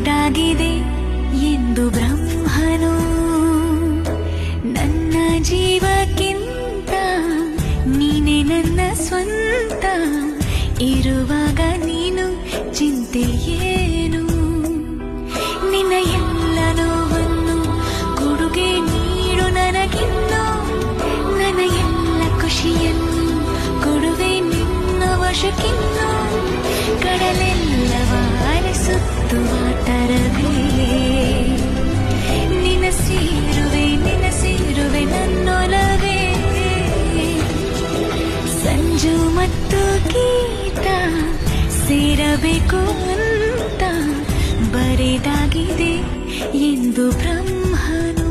ಬರೆದಾಗಿದೆ ಎಂದು ಬ್ರಹ್ಮನು. ನನ್ನ ಜೀವಕ್ಕಿಂತ ನೀನೆ ನನ್ನ ಸ್ವಂತ, ಇರುವಾಗ ನೀನು ಚಿಂತೆ ಏನು? ನಿನ್ನ ಎಲ್ಲ ನೋವನ್ನು ಕೊಡುಗೆ ನೀಡು ನನಗಿನ್ನು, ನನ್ನ ಎಲ್ಲ ಖುಷಿಯನ್ನು ಕೊಡುವೆ ನಿನ್ನ ವಶಕ್ಕಿನ್ನು. ಕಡಲೆಲ್ಲವ ಅಲೆಸುತ್ತುವ ತರವೇ ನಿನ್ನ ಸೇರುವೆ ನನ್ನೊಲವೇ. ಸಂಜು ಮತ್ತು ಗೀತ ಸೇರಬೇಕು ಅಂತ ಬರೆದಾಗಿದೆ ಎಂದು ಬ್ರಹ್ಮನು.